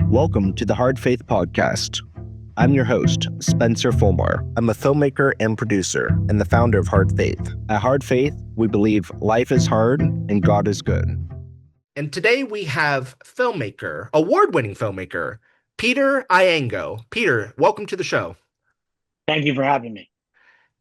Welcome to the Hard Faith Podcast. I'm your host, Spencer Fulmar. I'm a filmmaker and producer and the founder of Hard Faith. At Hard Faith, we believe life is hard and God is good. And today we have filmmaker, award-winning filmmaker, Peter Iengo. Peter, welcome to the show. Thank you for having me.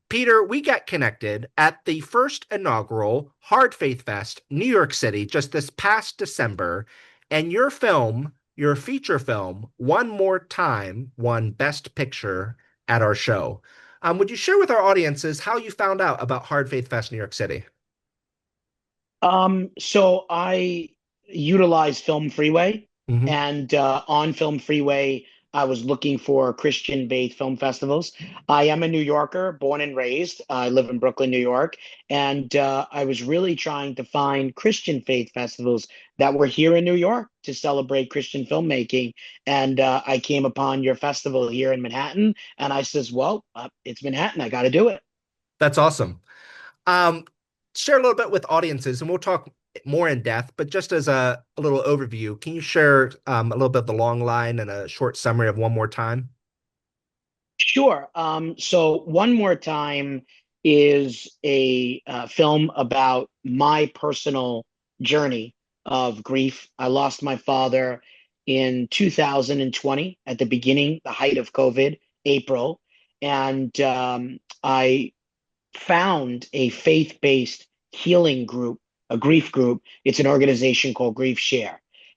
Peter, we got connected at the first inaugural Hard Faith Fest, New York City, just this past December, and your film, your feature film, One More Time, won Best Picture at our show. Would you share with our audiences how you found out about Hard Faith Fest New York City? So I utilize Film Freeway, Mm-hmm. and on Film Freeway, I was looking for Christian-based film festivals. I am a New Yorker, born and raised. I live in Brooklyn, New York, and I was really trying to find Christian faith festivals that were here in New York to celebrate Christian filmmaking. And I came upon your festival here in Manhattan, and I says, "Well, it's Manhattan. I got to do it." That's awesome. Um, Share a little bit with audiences, and we'll talk more in depth, but just as a little overview, can you share a little bit of the long line and a short summary of One More Time? Sure. So One More Time is a film about my personal journey of grief. I lost my father in 2020 at the beginning, the height of COVID, April. And I found a faith-based healing group, a grief group. It's an organization called GriefShare.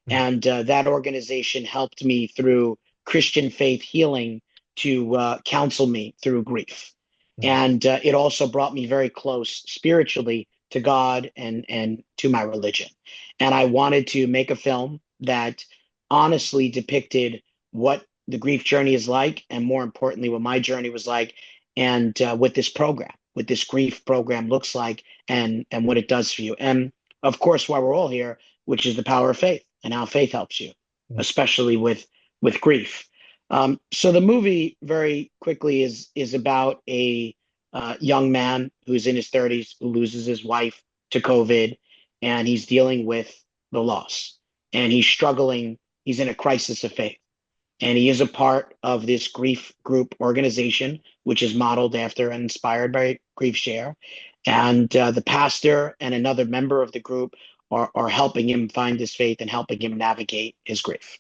And that organization helped me through Christian faith healing to counsel me through grief. And it also brought me very close spiritually to God and to my religion. And I wanted to make a film that honestly depicted what the grief journey is like, and more importantly, what my journey was like, and what this grief program looks like, and what it does for you. And of course, why we're all here, which is the power of faith and how faith helps you, especially with grief. So the movie very quickly is about a young man who's in his 30s who loses his wife to COVID, and he's dealing with the loss, and he's struggling. He's in a crisis of faith, and he is a part of this grief group organization, which is modeled after and inspired by GriefShare. And the pastor and another member of the group are helping him find his faith and helping him navigate his grief.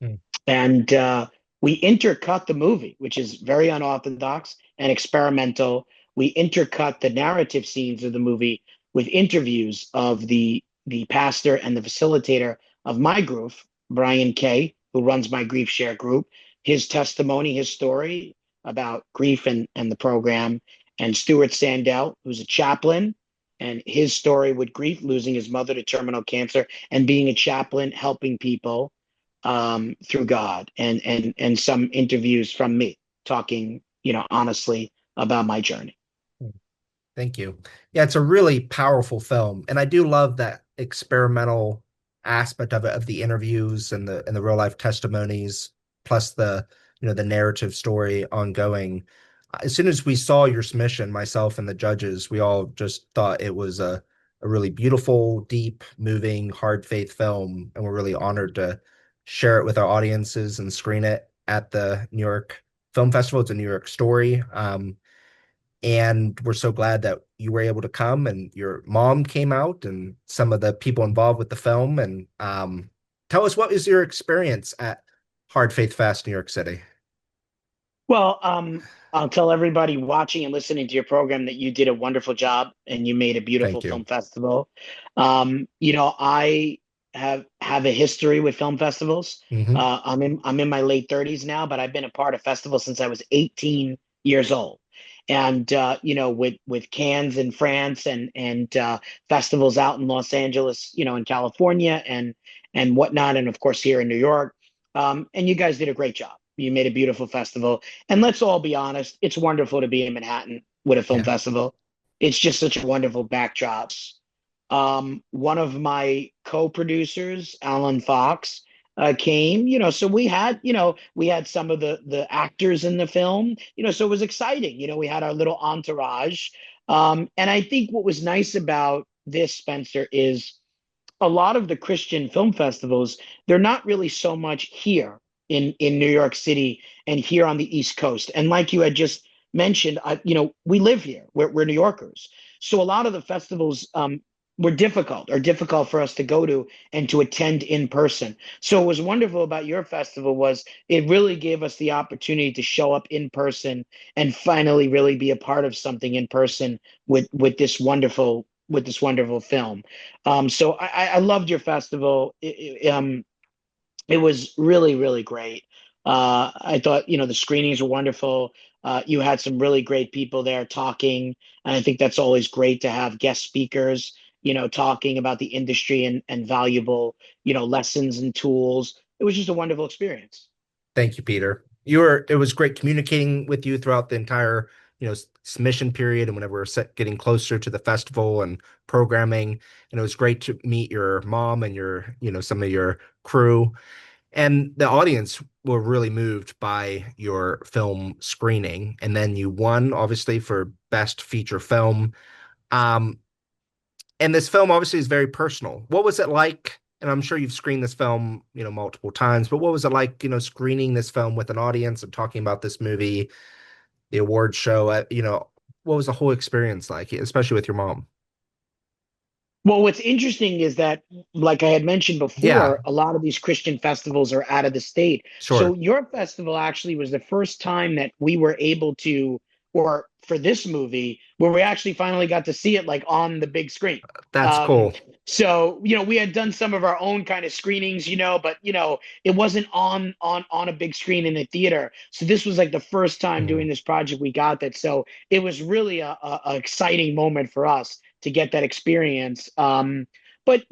Mm. And we intercut the movie, which is very unorthodox and experimental. We intercut the narrative scenes of the movie with interviews of the pastor and the facilitator of my group, Brian Kay, who runs my GriefShare group, his testimony, his story about grief and the program, and Stuart Sandell, who's a chaplain, and his story with grief, losing his mother to terminal cancer, and being a chaplain, helping people through God, and some interviews from me talking, honestly about my journey. Thank you. Yeah, it's a really powerful film, and I do love that experimental aspect of it, of the interviews and the real life testimonies, plus the narrative story ongoing. As soon as we saw your submission, myself and the judges, we all just thought it was a really beautiful, deep, moving, hard faith film, and we're really honored to share it with our audiences and screen it at the New York Film Festival. It's a New York story. And we're so glad that you were able to come, and your mom came out, and some of the people involved with the film. And tell us, what was your experience at Hard Faith Fest, New York City? Well, I'll tell everybody watching and listening to your program that you did a wonderful job and you made a beautiful Thank you. film festival. I have a history with film festivals. Hmm. I'm in my late 30s now, but I've been a part of festivals since I was 18 years old. And with Cannes in France, and festivals out in Los Angeles, in California, and whatnot, and of course here in New York. And you guys did a great job. You made a beautiful festival. And let's all be honest, it's wonderful to be in Manhattan with a film Yeah. festival. It's just such a wonderful backdrop. One of my co-producers, Alan Fox, came, so we had some of the actors in the film, so it was exciting. We had our little entourage. And I think what was nice about this, Spencer, is a lot of the Christian film festivals, they're not really so much here in New York City and here on the East Coast. And like you had just mentioned, we live here. We're New Yorkers, so a lot of the festivals were difficult for us to go to and to attend in person. So what was wonderful about your festival was it really gave us the opportunity to show up in person and finally really be a part of something in person with this wonderful film. So I loved your festival. It was really, really great. I thought, the screenings were wonderful. You had some really great people there talking, and I think that's always great to have guest speakers, talking about the industry and valuable, lessons and tools. It was just a wonderful experience. Thank you, Peter. It was great communicating with you throughout the entire, submission period and whenever we're getting closer to the festival and programming. And it was great to meet your mom and some of your crew. And the audience were really moved by your film screening. And then you won, obviously, for Best Feature Film. Um, and this film obviously is very personal. What was it like? And I'm sure you've screened this film, multiple times, but what was it like, screening this film with an audience and talking about this movie, the award show? What was the whole experience like, especially with your mom? Well, what's interesting is that, like I had mentioned Yeah, before, a lot of these Christian festivals are out of the state. So sure. your festival actually was the first time that we were able to, or for this movie, where we actually finally got to see it like on the big screen. That's Um, cool. so, we had done some of our own kind of screenings, but it wasn't on a big screen in a theater. So this was like the first time Mm, doing this project we got that. So it was really a exciting moment for us to get that experience. But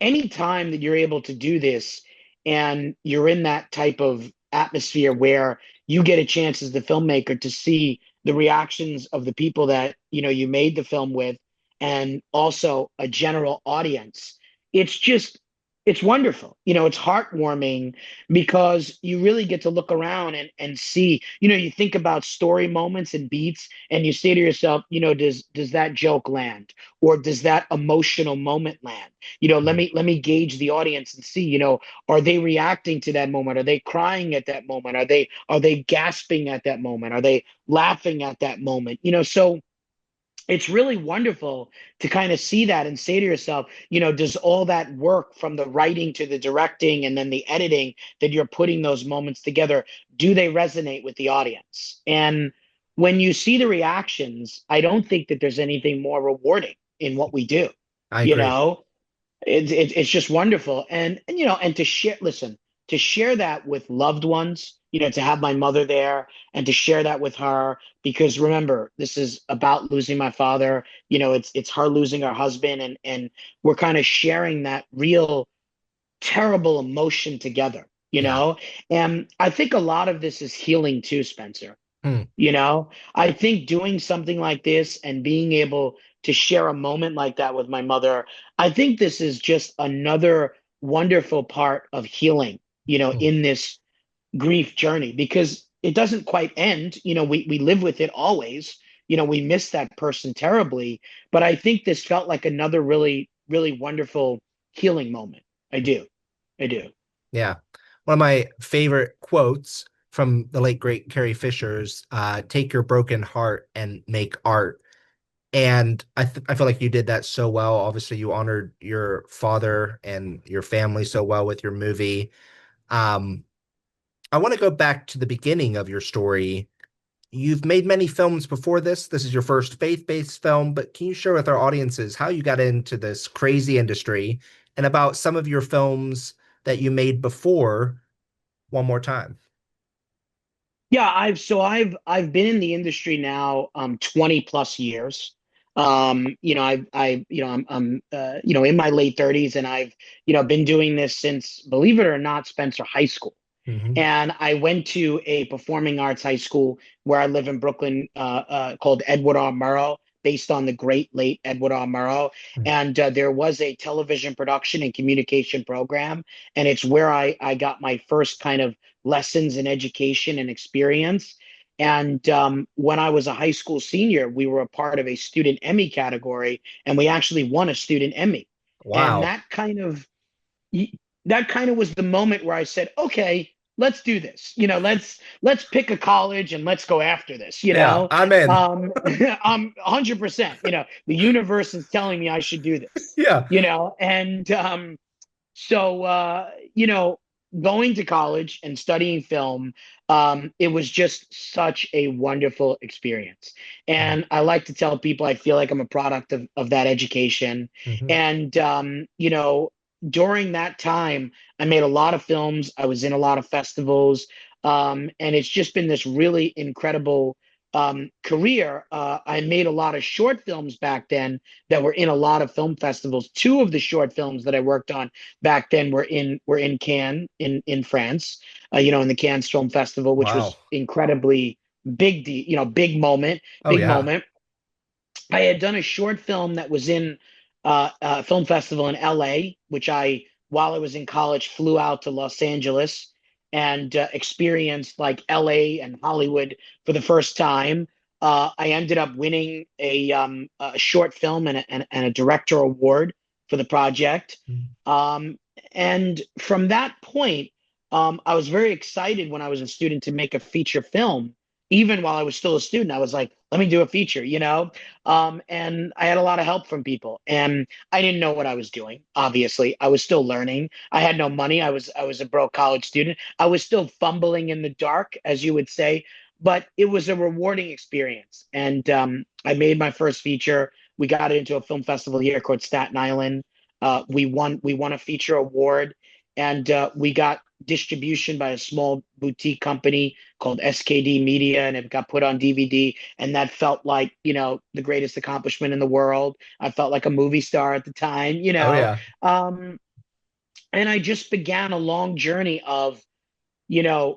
any time that you're able to do this and you're in that type of atmosphere where you get a chance as the filmmaker to see the reactions of the people that you made the film with and also a general audience, it's just it's wonderful. It's heartwarming because you really get to look around and see, you think about story moments and beats and you say to yourself, does that joke land, or does that emotional moment land? let mm, me let me gauge the audience and see, are they reacting to that moment? Are they crying at that moment? Are they gasping at that moment? Are they laughing at that moment? So it's really wonderful to kind of see that and say to yourself, does all that work from the writing to the directing and then the editing that you're putting those moments together, do they resonate with the audience? And when you see the reactions, I don't think that there's anything more rewarding in what we do. I You agree. know, it's just wonderful. And to share, listen, to share that with loved ones, to have my mother there and to share that with her, because remember, this is about losing my father. It's her losing her husband, and we're kind of sharing that real terrible emotion together, Yeah. and I think a lot of this is healing too, Spencer. Mm, I think doing something like this and being able to share a moment like that with my mother, I think this is just another wonderful part of healing, mm. in this grief journey, because it doesn't quite end. We live with it always. We miss that person terribly, but I think this felt like another really, really wonderful healing moment. I do. I do. Yeah. One of my favorite quotes from the late great Carrie Fisher's take your broken heart and make art. And I feel like you did that so well. Obviously, you honored your father and your family so well with your movie. Um, I want to go back to the beginning of your story. You've made many films before this. This is your first faith-based film, but can you share with our audiences how you got into this crazy industry and about some of your films that you made before one more time? Yeah, I've been in the industry now 20 plus years. I'm in my late 30s, and I've been doing this since, believe it or not, Spencer, high school. Hmm. And I went to a performing arts high school where I live in Brooklyn, called Edward R. Murrow, based on the great late Edward R. Murrow. And there was a television production and communication program. And it's where I got my first kind of lessons in education and experience. And when I was a high school senior, we were a part of a Student Emmy category, and we actually won a Student Emmy. And Wow. that kind of was the moment where I said, okay, let's do this. Let's pick a college and let's go after this. Yeah, I'm in. I'm 100%. The universe is telling me I should do this. Yeah. And so, going to college and studying film, it was just such a wonderful experience. And I like to tell people I feel like I'm a product of that education. Mm-hmm. And, during that time, I made a lot of films. I was in a lot of festivals. And it's just been this really incredible career. I made a lot of short films back then that were in a lot of film festivals. Two of the short films that I worked on back then were in Cannes in France, in the Cannes Film Festival, which Wow. was incredibly big moment, Oh big yeah. moment. I had done a short film that was in a film festival in LA, which while I was in college, flew out to Los Angeles and experienced like LA and Hollywood for the first time. I ended up winning a short film and a director award for the project. Um, and from that point, I was very excited when I was a student to make a feature film. Even while I was still a student, I was like, let me do a feature. And I had a lot of help from people, and I didn't know what I was doing. Obviously, I was still learning. I had no money. I was a broke college student. I was still fumbling in the dark, as you would say, but it was a rewarding experience. And I made my first feature. We got it into a film festival here called Staten Island. We won a feature award, and we got distribution by a small boutique company called SKD Media, and it got put on DVD. And that felt like, the greatest accomplishment in the world. I felt like a movie star at the time. Oh yeah. Um, and I just began a long journey of,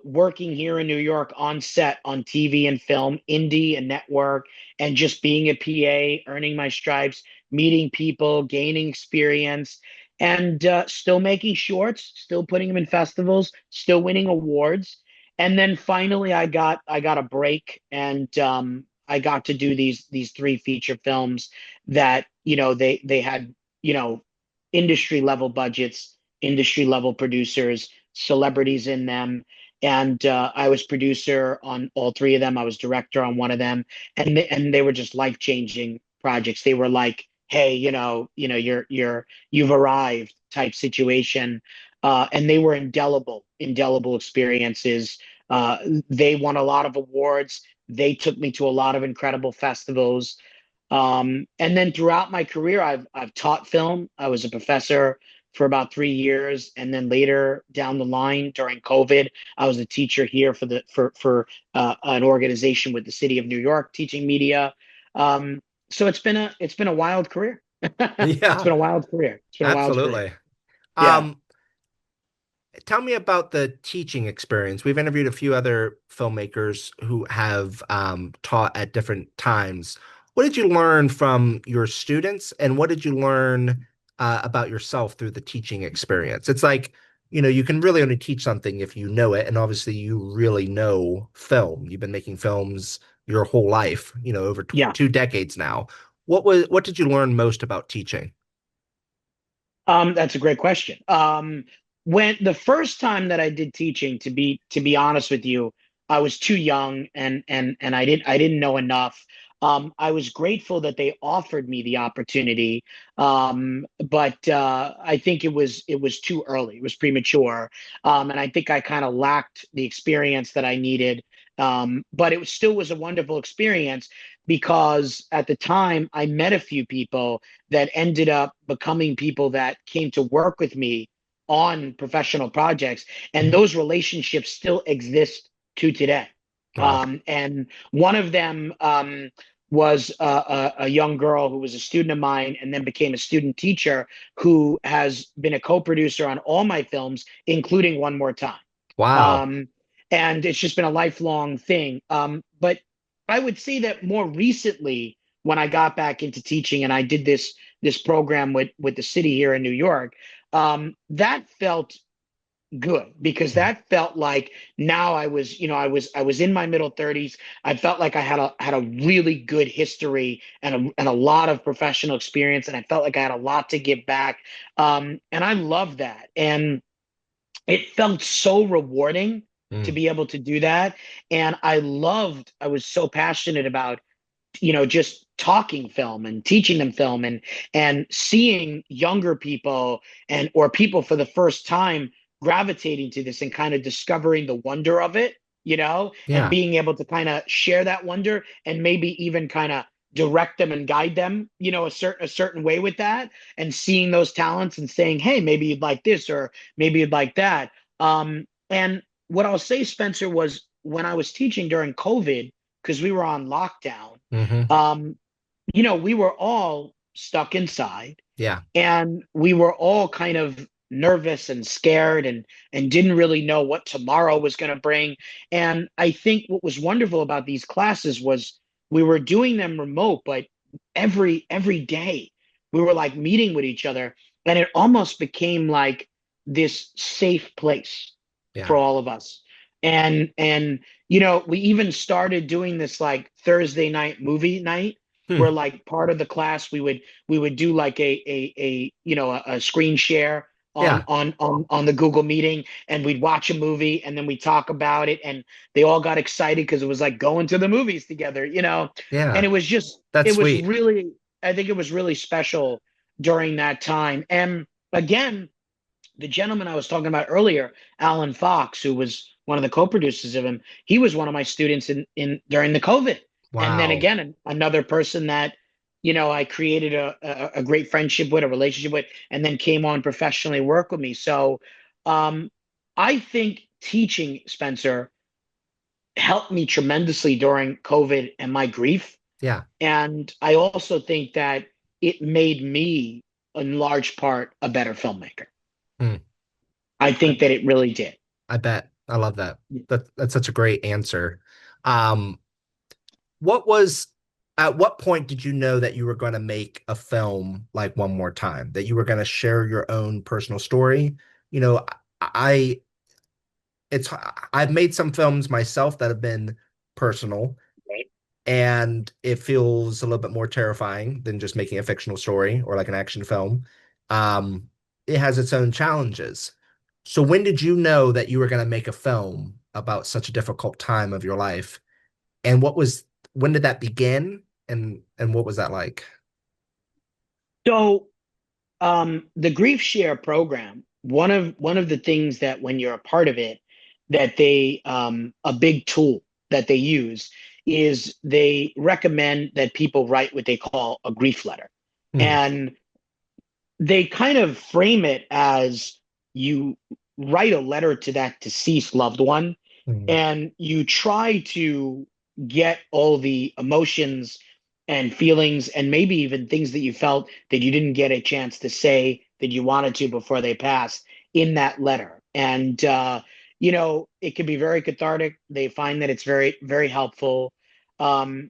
working here in New York on set, on TV and film, indie and network, and just being a PA, earning my stripes, meeting people, gaining experience, and still making shorts, still putting them in festivals, still winning awards. And then finally, I got a break, and I got to do these three feature films that they had industry level budgets, industry level producers, celebrities in them. And I was producer on all three of them. I was director on one of them, and they were just life changing projects. They were like, hey, you've arrived type situation, and they were indelible experiences. They won a lot of awards. They took me to a lot of incredible festivals. And then throughout my career, I've taught film. I was a professor for about 3 years, and then later down the line during COVID, I was a teacher here for an organization with the city of New York teaching media. So it's been a wild career. It's Yeah, been a wild career. It's been a wild career. absolutely. Yeah. Um, Tell me about the teaching experience. We've interviewed a few other filmmakers who have taught at different times. What did you learn from your students, and what did you learn about yourself through the teaching experience? It's like, you can really only teach something if you know it, and obviously you really know film. You've been making films your whole life, over t Yeah. 2 decades now. What did you learn most about teaching? That's a great question. When the first time that I did teaching, to be honest with you, I was too young, and I didn't know enough. I was grateful that they offered me the opportunity, but I think it was too early. It was premature, and I think I kind of lacked the experience that I needed. But still was a wonderful experience because at the time I met a few people that ended up becoming people that came to work with me on professional projects. And Mhm. those relationships still exist to today. Wow. And one of them was a young girl who was a student of mine and then became a student teacher who has been a co producer on all my films, including One More Time. Wow. Um, and it's just been a lifelong thing. But I would say that more recently, when I got back into teaching and I did this program with the city here in New York, that felt good because that felt like now I was in my middle 30s. I felt like I had a really good history and a lot of professional experience, and I felt like I had a lot to give back. And I love that. And it felt so rewarding to Mm. be able to do that. And I was so passionate about, just talking film and teaching them film, and seeing younger people and or people for the first time gravitating to this and kind of discovering the wonder of it, and Yeah. being able to kind of share that wonder and maybe even kind of direct them and guide them, a certain way with that, and seeing those talents and saying, hey, maybe you'd like this or maybe you'd like that. And what I'll say, Spencer, was when I was teaching during COVID, because we were on lockdown, Hmm. um, we were all stuck inside, Yeah. and we were all kind of nervous and scared, and didn't really know what tomorrow was going to bring. And I think what was wonderful about these classes was we were doing them remote, but every day we were like meeting with each other, and it almost became like this safe place for Yeah. all of us. And we even started doing this like Thursday night movie night, where Hmm. like part of the class we would do like a screen share on Yeah. on the Google meeting, and we'd watch a movie and then we talk about it, and they all got excited because it was like going to the movies together. And Yeah. it was just That's it was sweet. really, I think it was really special during that time. And again, the gentleman I was talking about earlier, Alan Fox, who was one of the co-producers of him, he was one of my students in during the COVID. And then Wow. again, another person that, I created a great friendship with, a relationship with, and then came on professionally work with me. So um, I think teaching, Spencer, helped me tremendously during COVID and my grief. Yeah. And I also think that it made me, in large part, a better filmmaker. Hmm. I I, think that it really did. I bet. I love that. That's such a great answer. Um, what was at what point did you know that you were going to make a film like One More Time, that you were going to share your own personal story? You know, I it's I've made some films myself that have been personal, Right. and it feels a little bit more terrifying than just making a fictional story or like an action film. Um, it has its own challenges. So when did you know that you were going to make a film about such a difficult time of your life? And when did that begin? And what was that like? So the GriefShare program, one of the things that when you're a part of it, that they a big tool that they use is they recommend that people write what they call a grief letter. Hmm. And they kind of frame it as you write a letter to that deceased loved one, Hmm. and you try to get all the emotions and feelings and maybe even things that you felt that you didn't get a chance to say that you wanted to before they passed in that letter. And it can be very cathartic. They find that it's very, very helpful. um,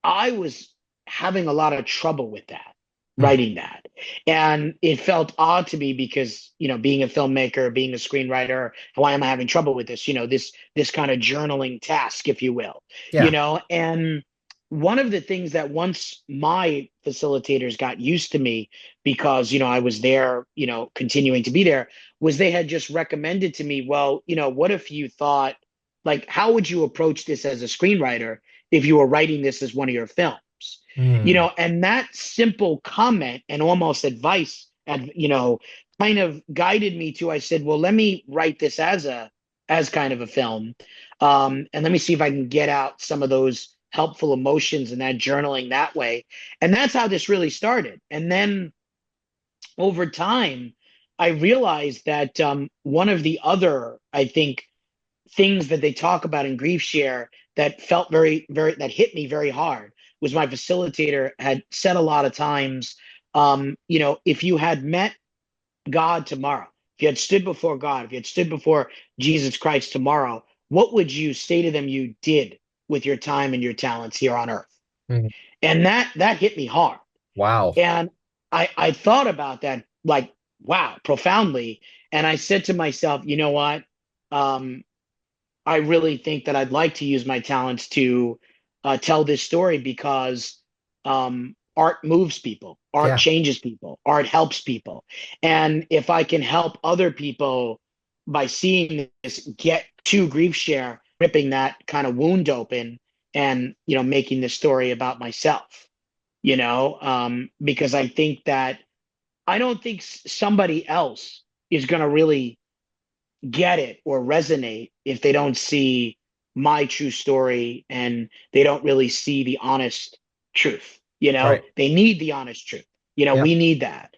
I was having a lot of trouble with that, Hmm. writing that. And it felt odd to me because, being a filmmaker, being a screenwriter, why am I having trouble with this? This kind of journaling task, if you will, Yeah. and one of the things that once my facilitators got used to me, because, I was there, continuing to be there, was they had just recommended to me, well, what if you thought, like, how would you approach this as a screenwriter if you were writing this as one of your films? Hmm. And that simple comment and almost advice, and kind of guided me to, I said, well, let me write this as kind of a film, and let me see if I can get out some of those helpful emotions and that journaling that way. And that's how this really started. And then over time, I realized that one of the other, I think, things that they talk about in Grief Share that felt very, very, that hit me very hard was my facilitator had said a lot of times, if you had met God tomorrow, if you had stood before God, if you had stood before Jesus Christ tomorrow, what would you say to them you did with your time and your talents here on earth? Hmm. And that hit me hard. Wow. And I thought about that, like, wow, profoundly. And I said to myself, you know what? Um, I really think that I'd like to use my talents to tell this story, because art moves people, art Yeah. changes people, art helps people. And if I can help other people by seeing this get to GriefShare, ripping that kind of wound open and, making this story about myself, because I think that I don't think somebody else is going to really get it or resonate if they don't see my true story and they don't really see the honest truth. Right. They need the honest truth. We Yep. need that.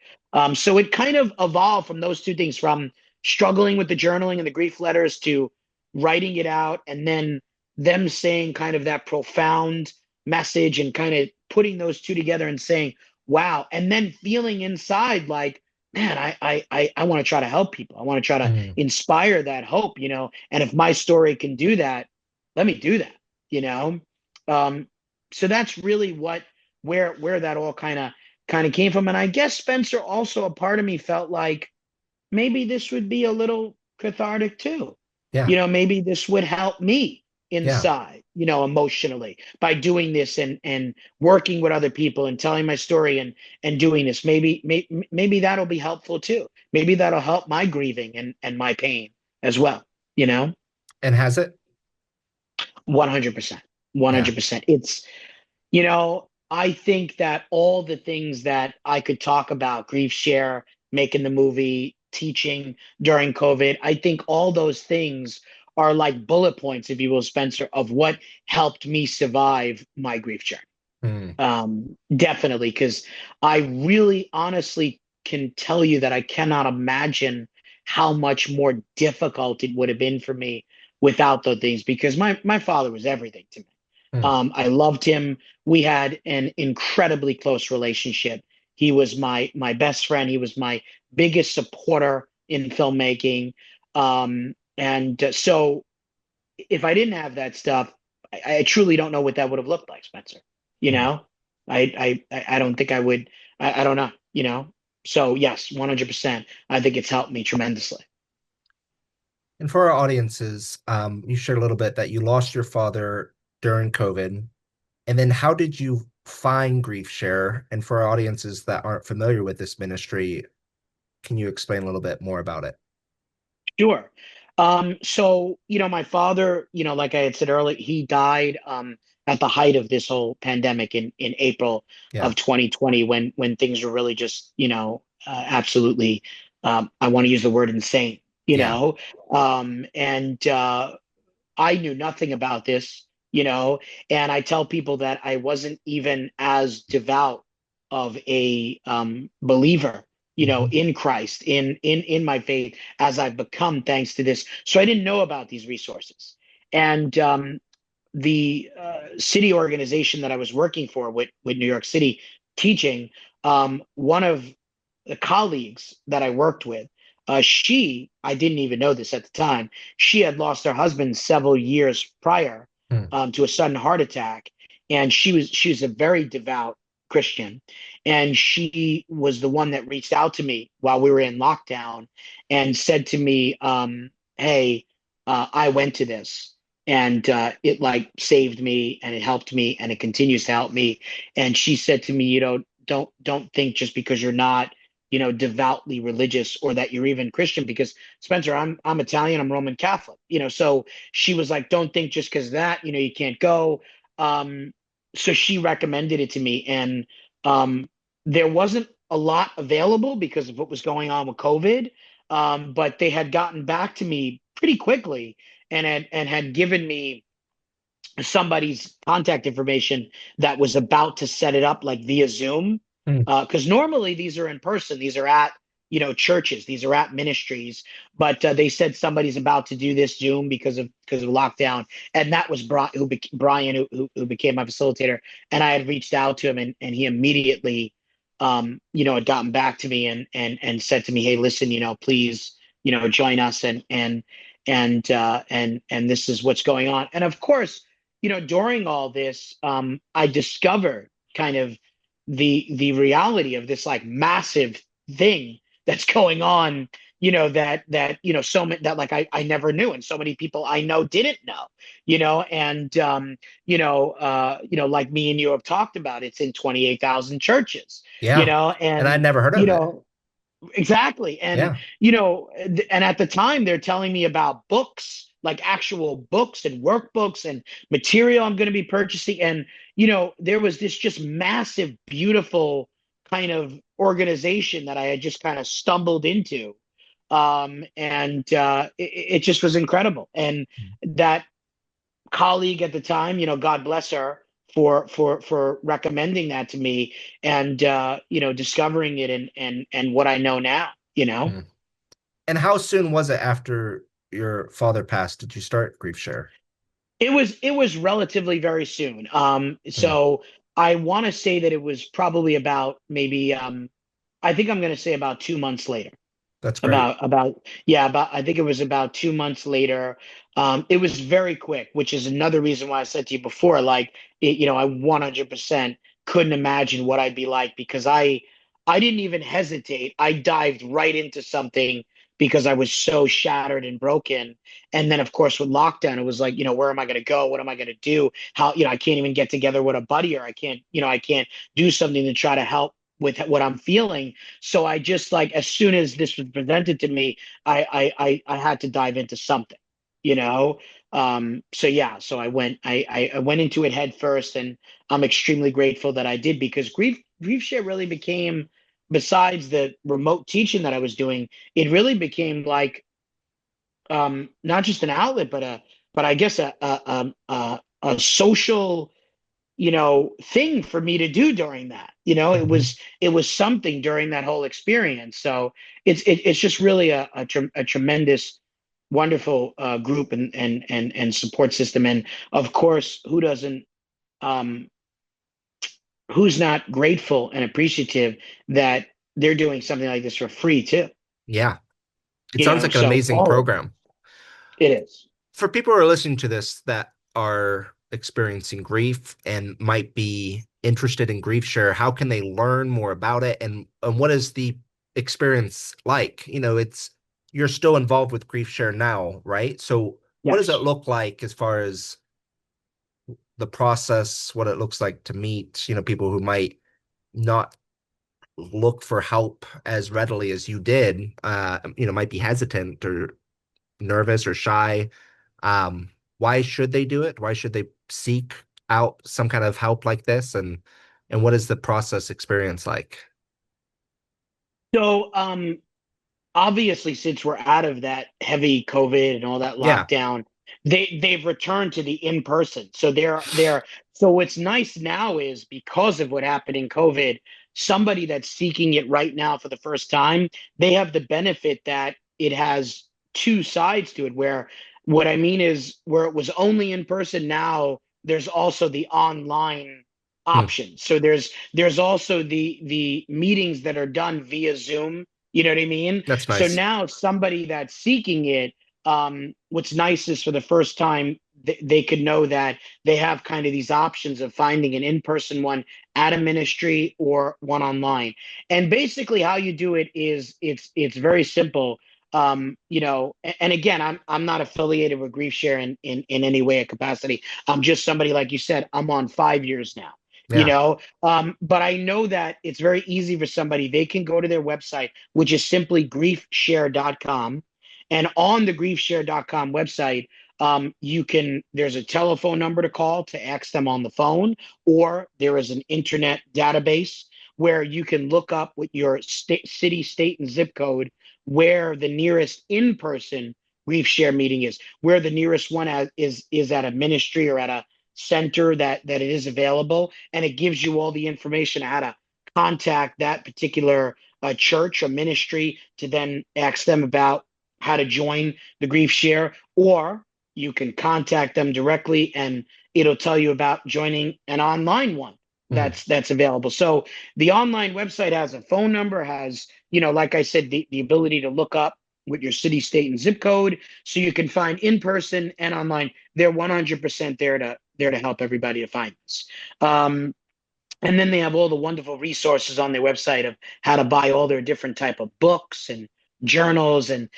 So it kind of evolved from those two things, from struggling with the journaling and the grief letters to writing it out, and then them saying kind of that profound message and kind of putting those two together and saying, wow. And then feeling inside like, man, I want to try to help people. I want to try to Mm. inspire that hope, and if my story can do that, let me do that, you know. So that's really where that all kind of came from. And I guess, Spencer, also a part of me felt like maybe this would be a little cathartic too. Yeah. Maybe this would help me Yeah. inside, emotionally, by doing this and working with other people and telling my story and doing this. Maybe that'll be helpful too. Maybe that'll help my grieving and my pain as well, you know? And has it? 100%. Yeah. 100%. I think that all the things that I could talk about, grief share, making the movie, teaching during COVID, I think all those things are like bullet points, if you will, Spencer, of what helped me survive my grief journey. Mm. Definitely, because I really honestly can tell you that I cannot imagine how much more difficult it would have been for me without those things, because my father was everything to me. Mm. I loved him. We had an incredibly close relationship. He was my best friend. He was my biggest supporter in filmmaking. And so if I didn't have that stuff, I truly don't know what that would have looked like, Spencer. You Mm. know, I don't think I would. I don't know. So yes, 100%. I think it's helped me tremendously. And for our audiences, you shared a little bit that you lost your father during COVID. And then how did you find GriefShare? And for our audiences that aren't familiar with this ministry, can you explain a little bit more about it? Sure. So, my father, like I had said earlier, he died at the height of this whole pandemic in April Yeah. of 2020, when things were really just, absolutely, I want to use the word insane, Yeah. and I knew nothing about this, and I tell people that I wasn't even as devout of a believer, Hmm. in Christ, in my faith, as I've become thanks to this. So I didn't know about these resources. And the city organization that I was working for with New York City teaching, one of the colleagues that I worked with, I didn't even know this at the time, she had lost her husband several years prior, Mm. to a sudden heart attack. And she was a very devout Christian. And she was the one that reached out to me while we were in lockdown and said to me, hey, I went to this, and it like saved me and it helped me and it continues to help me. And she said to me, don't think just because you're not, devoutly religious, or that you're even Christian, because Spencer, I'm Italian, I'm Roman Catholic, so she was like, don't think just because that, you can't go. Um, so she recommended it to me, and um, there wasn't a lot available because of what was going on with COVID. But they had gotten back to me pretty quickly and had given me somebody's contact information that was about to set it up like via Zoom. Mm. Because normally these are in person, these are at, churches, these are at ministries, but they said somebody's about to do this Zoom because of lockdown, and that was Brian, who became my facilitator, and I had reached out to him, and he immediately, had gotten back to me and said to me, hey, listen, please, join us, and this is what's going on. And of course, during all this, I discovered kind of the reality of this like massive thing that's going on, that so many that like I never knew, and so many people I know didn't know, and like me and you have talked about, it's in 28,000 churches, Yeah. And I'd and never heard you of it. know exactly. And Yeah. and at the time they're telling me about books like actual books and workbooks and material I'm going to be purchasing. And, there was this just massive, beautiful kind of organization that I had just kind of stumbled into. And it just was incredible. And that colleague at the time, God bless her for recommending that to me, and discovering it, and what I know now, Mhm. And how soon was it after your father passed did you start GriefShare? It was relatively very soon. Mm, So I want to say that it was probably about maybe I think I'm going to say about 2 months later. that's great. About yeah, about I think it was about 2 months later. It was very quick, which is another reason why I said to you before, like I 100% couldn't imagine what I'd be like, because I didn't even hesitate. I dived right into something because I was so shattered and broken. And then of course with lockdown, it was like, where am I going to go? What am I going to do? How, I can't even get together with a buddy, or I can't do something to try to help with what I'm feeling. So I just, like, as soon as this was presented to me, I had to dive into something, you know. So yeah, so I went into it head first, and I'm extremely grateful that I did, because GriefShare really became, besides the remote teaching that I was doing, it really became like, not just an outlet, but I guess a social, thing for me to do during that. It Mhm. was something during that whole experience. So it's just really a tremendous, wonderful group, and support system. And of course, um, who's not grateful and appreciative that they're doing something like this for free too? Yeah, it sounds like an So amazing all of it, program. it is. For people who are listening to this that are experiencing grief and might be interested in GriefShare, how can they learn more about it, and what is the experience like? It's you're still involved with GriefShare now, right? So what does it Yes. look like as far as the process, what it looks like to meet, people who might not look for help as readily as you did, might be hesitant or nervous or shy. Why should they do it? Why should they seek out some kind of help like this? And what is the process experience like? So obviously, since we're out of that heavy COVID and all that Yeah. lockdown, they've returned to the in person. So they're so what's nice now is, because of what happened in COVID, somebody that's seeking it right now for the first time, they have the benefit that it has two sides to it. Where, what I mean is, where it was only in person, now there's also the online Hmm. option. So there's also the meetings that are done via Zoom. You know what I mean? That's So nice. now somebody that's seeking it, what's nice is, for the first time, they could know that they have kind of these options of finding an in-person one at a ministry or one online. And basically how you do it is, it's very simple. And again, I'm not affiliated with GriefShare in any way or capacity. I'm just somebody, like you said, I'm on 5 years now. You Yeah. know, but I know that it's very easy for somebody. They can go to their website, which is simply griefshare.com. And on the griefshare.com website, there's a telephone number to call to ask them on the phone, or there is an internet database where you can look up with your city, state, and zip code where the nearest in-person GriefShare meeting is, where the nearest one is at a ministry or at a center that it is available, and it gives you all the information how to contact that particular church or ministry, to then ask them about how to join the GriefShare. Or you can contact them directly, and it'll tell you about joining an online one Hmm. that's available. So the online website has a phone number, has, like I said, the ability to look up with your city, state, and zip code, so you can find in person and online. They're 100% there to help everybody to find this. And then they have all the wonderful resources on their website of how to buy all their different type of books and journals, and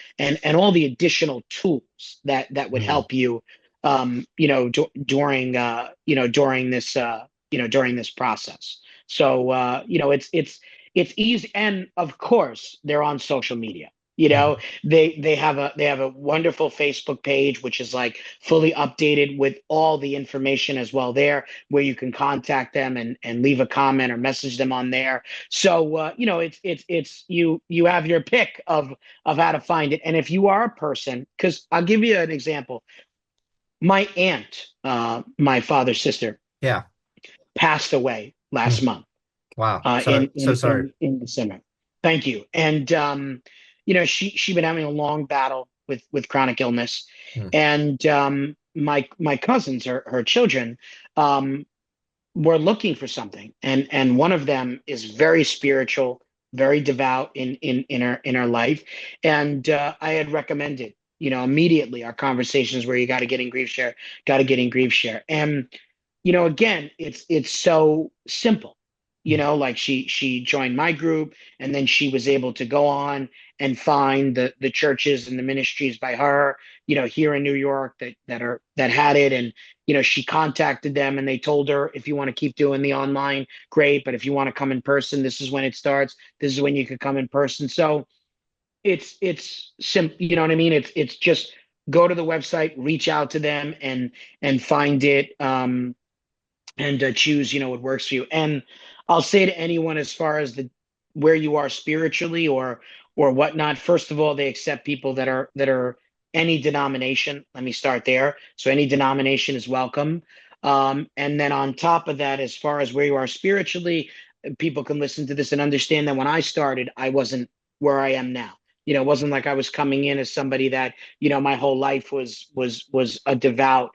all the additional tools that would Hmm. help you, during this process. So it's easy, and of course they're on social media. You know, Mhm. they have a wonderful Facebook page, which is like fully updated with all the information as well there, where you can contact them and leave a comment or message them on there. So it's you have your pick of how to find it. And if you are a person, because I'll give you an example. My aunt, my father's sister, Yeah. passed away last Mm. month, Wow. in Sorry. So in sorry. in December. Thank you. And she'd been having a long battle with chronic illness, Mm. and my cousins, her children, um, were looking for something, and one of them is very spiritual, very devout in her life, and I had recommended, immediately our conversations where you got to get in GriefShare, got to get in GriefShare, and again, it's so simple. Mm. Like she joined my group, and then she was able to go on and find the churches and the ministries by her, here in New York that had it. And she contacted them, and they told her, if you want to keep doing the online, great, but if you want to come in person, this is when it starts. This is when you could come in person. So it's simple, you know what I mean? It's just go to the website, reach out to them, and find it. And choose what works for you. And I'll say to anyone, as far as the where you are spiritually or whatnot, first of all, they accept people that are any denomination. Let me start there. So any denomination is welcome. And then on top of that, as far as where you are spiritually, people can listen to this and understand that when I started, I wasn't where I am now. It wasn't like I was coming in as somebody that, my whole life was a devout,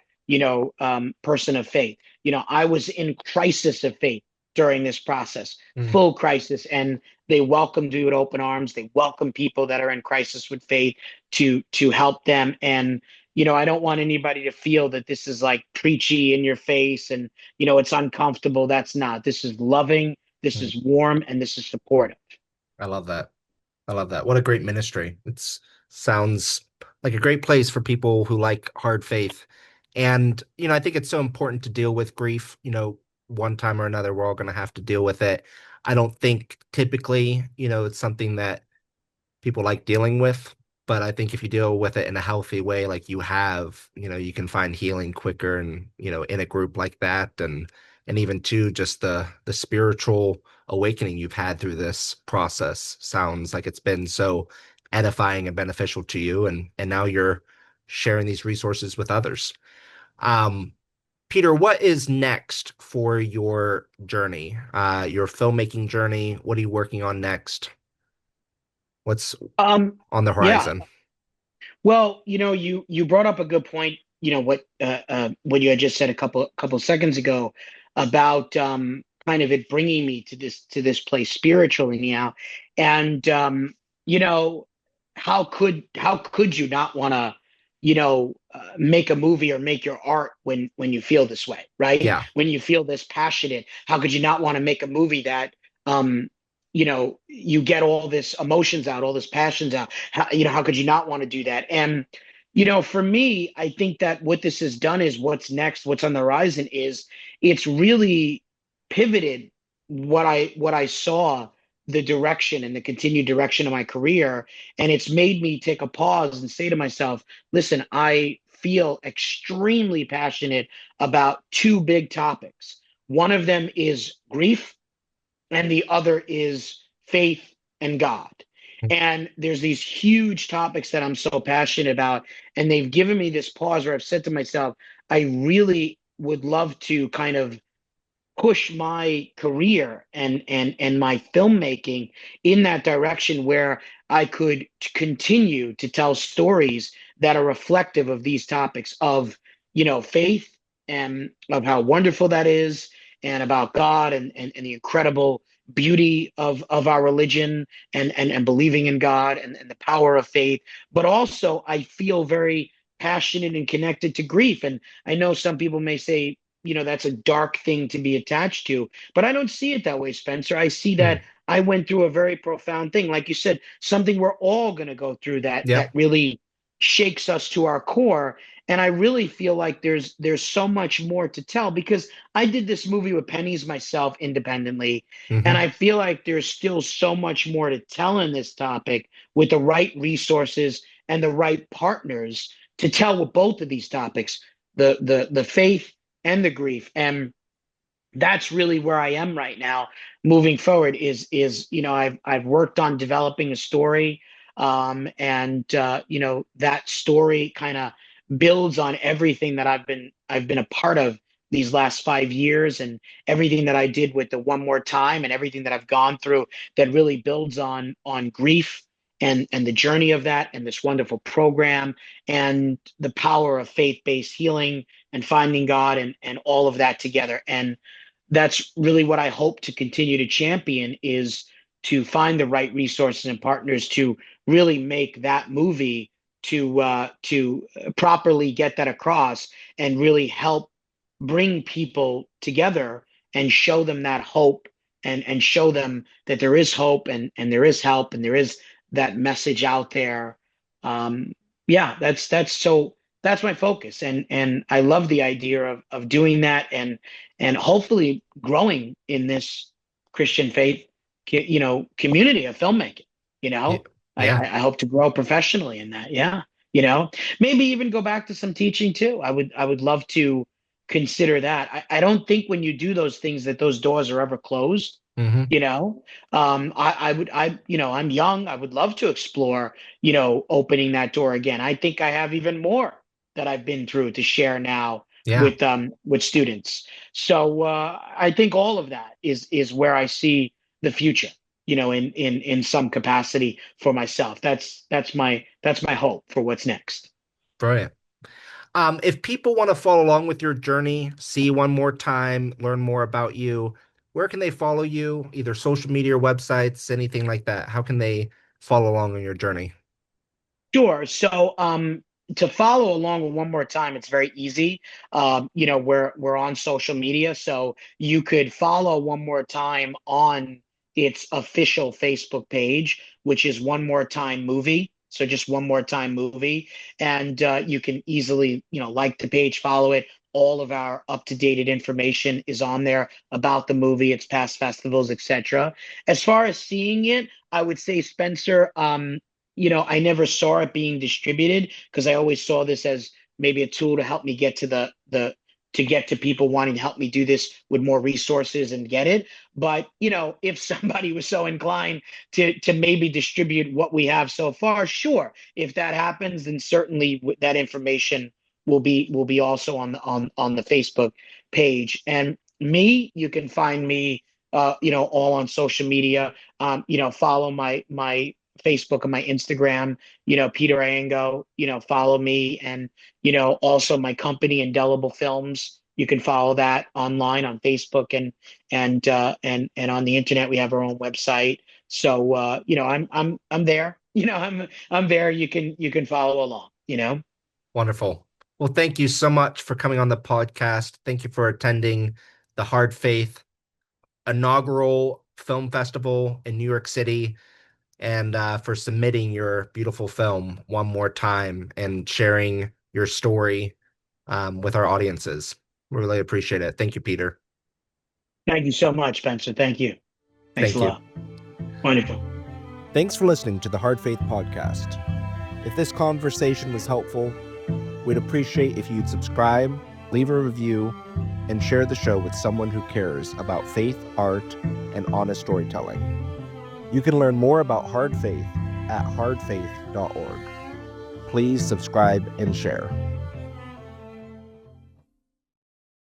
person of faith. I was in crisis of faith during this process, Mm. full crisis, and they welcomed you with open arms. They welcome people that are in crisis with faith to help them. And I don't want anybody to feel that this is like preachy in your face and it's uncomfortable. That's not. This is loving. This Mm. is warm, and this is supportive. I love that. I love that. What a great ministry. It's sounds like a great place for people who like hard faith. And, I think it's so important to deal with grief. One time or another, we're all going to have to deal with it. I don't think typically, it's something that people like dealing with. But I think if you deal with it in a healthy way, like you have, you can find healing quicker and, in a group like that. And even too, just the spiritual awakening you've had through this process sounds like it's been so edifying and beneficial to you. And now you're sharing these resources with others. Um, Peter, what is next for your journey, your filmmaking journey? What are you working on next? What's Um, on the yeah. horizon? Well, you brought up a good point. What you had just said a couple seconds ago about kind of it bringing me to this place spiritually now, and you know how could you not want to make a movie or make your art when you feel this way, right? Yeah. When you feel this passionate, how could you not want to make a movie that you get all this emotions out, all this passions out? How could you not want to do that? And for me, I think that what this has done is what's next, what's on the horizon is it's really pivoted what I saw, the direction and the continued direction of my career, and it's made me take a pause and say to myself, listen, I feel extremely passionate about two big topics. One of them is grief, and the other is faith and God. And there's these huge topics that I'm so passionate about. And they've given me this pause where I've said to myself, I really would love to kind of push my career and my filmmaking in that direction where I could continue to tell stories that are reflective of these topics of faith and of how wonderful that is, and about God and the incredible beauty of our religion and believing in God and the power of faith. But also I feel very passionate and connected to grief. And I know some people may say, that's a dark thing to be attached to, but I don't see it that way, Spencer. I see Hmm. that I went through a very profound thing, like you said, something we're all going to go through that Yeah. really shakes us to our core. And I really feel like there's so much more to tell because I did this movie with pennies myself independently, and Hmm. I feel like there's still so much more to tell in this topic with the right resources and the right partners to tell with both of these topics, the faith and the grief. And that's really where I am right now moving forward is I've worked on developing a story, and that story kind of builds on everything that I've been a part of these last 5 years, and everything that I did with the one more time, and everything that I've gone through that really builds on grief and the journey of that, and this wonderful program, and the power of faith-based healing and finding God, and all of that together. And that's really what I hope to continue to champion, is to find the right resources and partners to really make that movie, to properly get that across, and really help bring people together and show them that hope, and show them that there is hope, and there is help, and there is that message out there. um yeah, that's my focus, and I love the idea of doing that, and hopefully growing in this Christian faith, community of filmmaking. You Yeah. know, I, Yeah. I I hope to grow professionally in that. Yeah, you know, maybe even go back to some teaching too. I would love to consider that. I don't think when you do those things that those doors are ever closed. Hmm. You know, I'm young. I would love to explore, opening that door again. I think I have even more that I've been through to share now Yeah. with students. So I think all of that is where I see the future, in some capacity for myself. That's my hope for what's next. Brilliant. If people want to follow along with your journey, see you one more time, learn more about you, where can they follow you? Either social media or websites, anything like that. How can they follow along on your journey? Sure. So, to follow along with one more time, it's very easy. We're on social media, so you could follow one more time on its official Facebook page, which is One More Time Movie. So just One More Time Movie, and you can easily, like the page, follow it. All of our up-to-date information is on there about the movie, its past festivals, etc. As far as seeing it, I would say, Spencer. I never saw it being distributed because I always saw this as maybe a tool to help me get to the to get to people wanting to help me do this with more resources and get it. But if somebody was so inclined to maybe distribute what we have so far, sure. If that happens, then certainly that information will be also on the Facebook page. And me, you can find me, all on social media. Follow my Facebook and my Instagram, Peter Iengo, follow me. And, also my company, Indelible Films. You can follow that online on Facebook, and on the internet. We have our own website. So, I'm there. I'm there. You can follow along. Wonderful. Well, thank you so much for coming on the podcast. Thank you for attending the Hard Faith inaugural film festival in New York City, and for submitting your beautiful film one more time and sharing your story with our audiences. We really appreciate it. Thank you, Peter. Thank you so much, Spencer. Thank you. Thanks a Thank you. lot. Wonderful. Thanks for listening to the Hard Faith Podcast. If this conversation was helpful, we'd appreciate if you'd subscribe, leave a review, and share the show with someone who cares about faith, art, and honest storytelling. You can learn more about Hard Faith at hardfaith.org. Please subscribe and share.